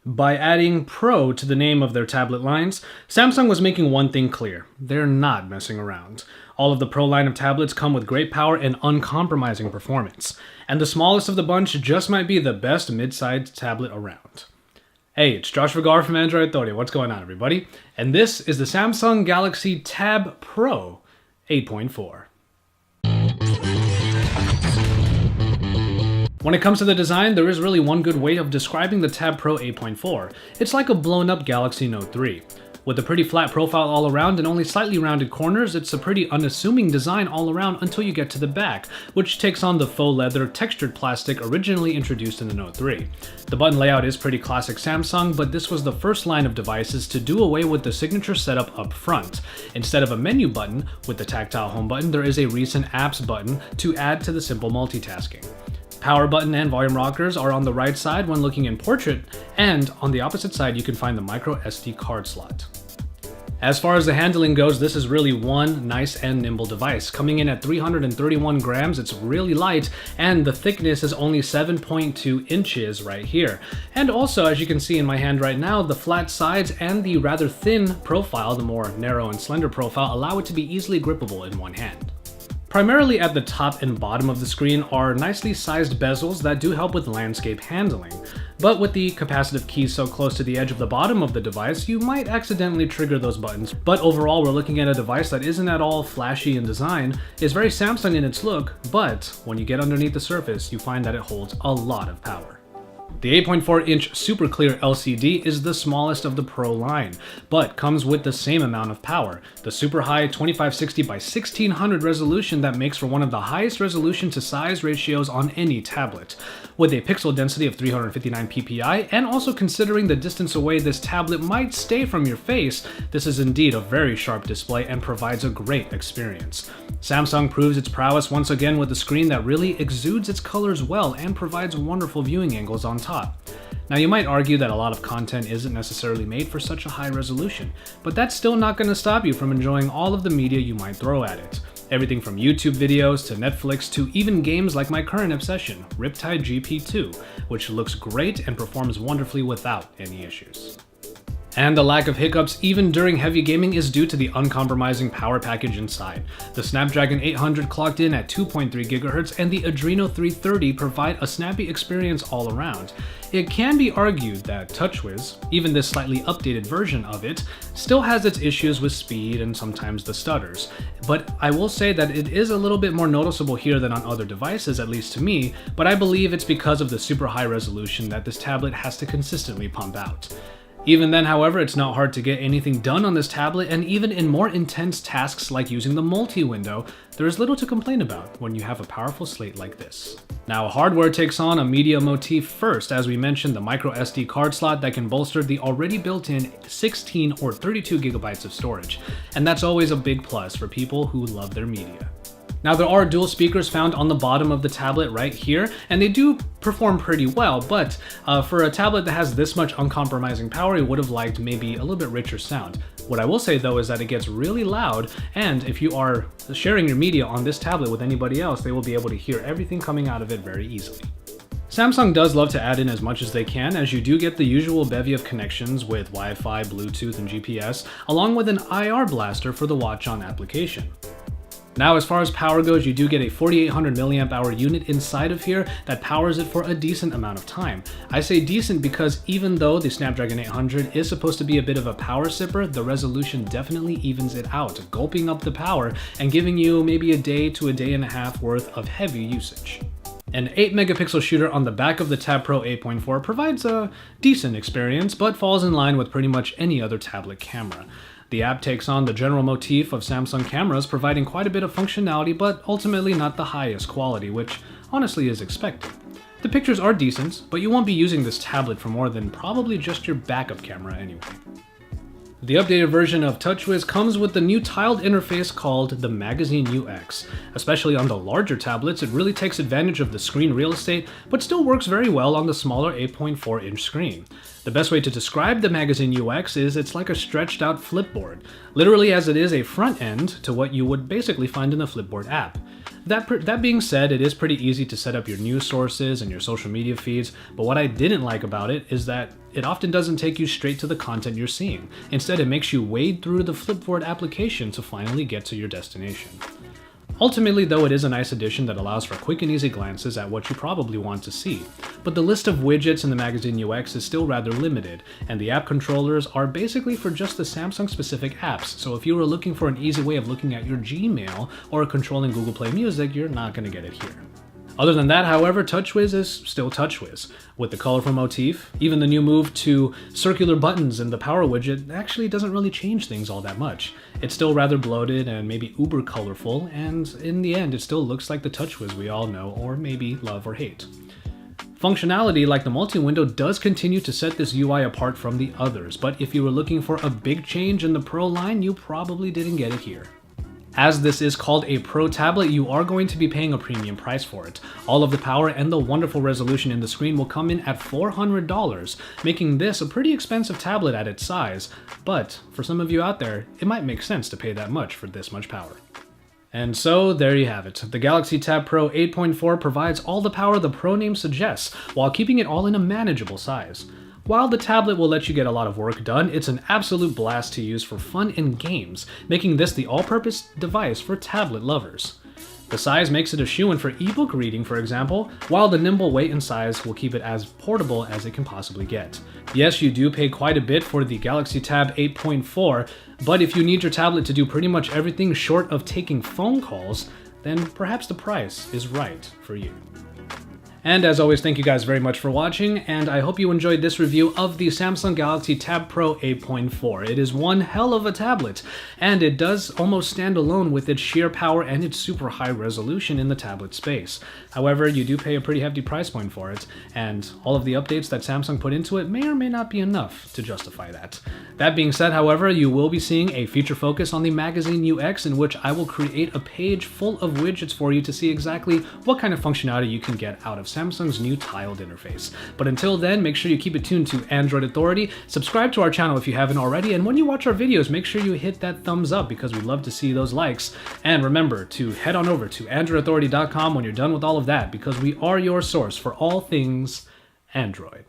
By adding Pro to the name of their tablet lines, Samsung was making one thing clear: they're not messing around. All of the Pro line of tablets come with great power and uncompromising performance, and the smallest of the bunch just might be the best mid-sized tablet around. Hey, it's Josh Vergara from Android Authority. What's going on, everybody? And this is the Samsung Galaxy Tab Pro 8.4. When it comes to the design, there is really one good way of describing the Tab Pro 8.4. It's like a blown-up Galaxy Note 3. With a pretty flat profile all around and only slightly rounded corners, it's a pretty unassuming design all around until you get to the back, which takes on the faux leather textured plastic originally introduced in the Note 3. The button layout is pretty classic Samsung, but this was the first line of devices to do away with the signature setup up front. Instead of a menu button with the tactile home button, there is a recent apps button to add to the simple multitasking. Power button and volume rockers are on the right side when looking in portrait, and on the opposite side you can find the micro SD card slot. As far as the handling goes, this is really one nice and nimble device. Coming in at 331 grams, it's really light, and the thickness is only 7.2 inches right here. And also, as you can see in my hand right now, the flat sides and the rather thin profile, the more narrow and slender profile, allow it to be easily grippable in one hand. Primarily at the top and bottom of the screen are nicely sized bezels that do help with landscape handling. But with the capacitive keys so close to the edge of the bottom of the device, you might accidentally trigger those buttons. But overall, we're looking at a device that isn't at all flashy in design, is very Samsung in its look, but when you get underneath the surface, you find that it holds a lot of power. The 8.4-inch super clear LCD is the smallest of the Pro line, but comes with the same amount of power. The super high 2560 by 1600 resolution that makes for one of the highest resolution to size ratios on any tablet. With a pixel density of 359 ppi, and also considering the distance away this tablet might stay from your face, this is indeed a very sharp display and provides a great experience. Samsung proves its prowess once again with a screen that really exudes its colors well and provides wonderful viewing angles on top. Now, you might argue that a lot of content isn't necessarily made for such a high resolution, but that's still not going to stop you from enjoying all of the media you might throw at it. Everything from YouTube videos to Netflix to even games like my current obsession, Riptide GP2, which looks great and performs wonderfully without any issues. And the lack of hiccups even during heavy gaming is due to the uncompromising power package inside. The Snapdragon 800 clocked in at 2.3 GHz and the Adreno 330 provide a snappy experience all around. It can be argued that TouchWiz, even this slightly updated version of it, still has its issues with speed and sometimes the stutters. But I will say that it is a little bit more noticeable here than on other devices, at least to me, but I believe it's because of the super high resolution that this tablet has to consistently pump out. Even then, however, it's not hard to get anything done on this tablet, and even in more intense tasks like using the multi-window, there is little to complain about when you have a powerful slate like this. Now, hardware takes on a media motif first, as we mentioned the micro SD card slot that can bolster the already built-in 16 or 32 gigabytes of storage, and that's always a big plus for people who love their media. Now, there are dual speakers found on the bottom of the tablet right here, and they do perform pretty well, but for a tablet that has this much uncompromising power, it would have liked maybe a little bit richer sound. What I will say though is that it gets really loud, and if you are sharing your media on this tablet with anybody else, they will be able to hear everything coming out of it very easily. Samsung does love to add in as much as they can, as you do get the usual bevy of connections with Wi-Fi, Bluetooth, and GPS, along with an IR blaster for the Watch On application. Now, as far as power goes, you do get a 4800 mAh unit inside of here that powers it for a decent amount of time. I say decent because even though the Snapdragon 800 is supposed to be a bit of a power sipper, the resolution definitely evens it out, gulping up the power and giving you maybe a day to a day and a half worth of heavy usage. An 8 megapixel shooter on the back of the Tab Pro 8.4 provides a decent experience, but falls in line with pretty much any other tablet camera. The app takes on the general motif of Samsung cameras, providing quite a bit of functionality, but ultimately not the highest quality, which honestly is expected. The pictures are decent, but you won't be using this tablet for more than probably just your backup camera anyway. The updated version of TouchWiz comes with the new tiled interface called the Magazine UX. Especially on the larger tablets, it really takes advantage of the screen real estate, but still works very well on the smaller 8.4-inch screen. The best way to describe the Magazine UX is it's like a stretched out Flipboard, literally as it is a front end to what you would basically find in the Flipboard app. That being said, it is pretty easy to set up your news sources and your social media feeds, but what I didn't like about it is that it often doesn't take you straight to the content you're seeing. Instead, it makes you wade through the Flipboard application to finally get to your destination. Ultimately, though, it is a nice addition that allows for quick and easy glances at what you probably want to see, but the list of widgets in the Magazine UX is still rather limited, and the app controllers are basically for just the Samsung-specific apps, so if you were looking for an easy way of looking at your Gmail or controlling Google Play Music, you're not going to get it here. Other than that, however, TouchWiz is still TouchWiz. With the colorful motif, even the new move to circular buttons in the power widget actually doesn't really change things all that much. It's still rather bloated and maybe uber colorful, and in the end it still looks like the TouchWiz we all know or maybe love or hate. Functionality like the multi-window does continue to set this UI apart from the others, but if you were looking for a big change in the Pro line, you probably didn't get it here. As this is called a Pro tablet, you are going to be paying a premium price for it. All of the power and the wonderful resolution in the screen will come in at $400, making this a pretty expensive tablet at its size, but for some of you out there, it might make sense to pay that much for this much power. And so, there you have it. The Galaxy Tab Pro 8.4 provides all the power the Pro name suggests, while keeping it all in a manageable size. While the tablet will let you get a lot of work done, it's an absolute blast to use for fun and games, making this the all-purpose device for tablet lovers. The size makes it a shoo-in for ebook reading, for example, while the nimble weight and size will keep it as portable as it can possibly get. Yes, you do pay quite a bit for the Galaxy Tab 8.4, but if you need your tablet to do pretty much everything short of taking phone calls, then perhaps the price is right for you. And as always, thank you guys very much for watching, and I hope you enjoyed this review of the Samsung Galaxy Tab Pro 8.4. It is one hell of a tablet, and it does almost stand alone with its sheer power and its super high resolution in the tablet space. However, you do pay a pretty hefty price point for it, and all of the updates that Samsung put into it may or may not be enough to justify that. That being said, however, you will be seeing a feature focus on the Magazine UX in which I will create a page full of widgets for you to see exactly what kind of functionality you can get out of Samsung's new tiled interface. But until then, make sure you keep it tuned to Android Authority, subscribe to our channel if you haven't already, and when you watch our videos, make sure you hit that thumbs up because we love to see those likes. And remember to head on over to AndroidAuthority.com when you're done with all of that, because we are your source for all things Android.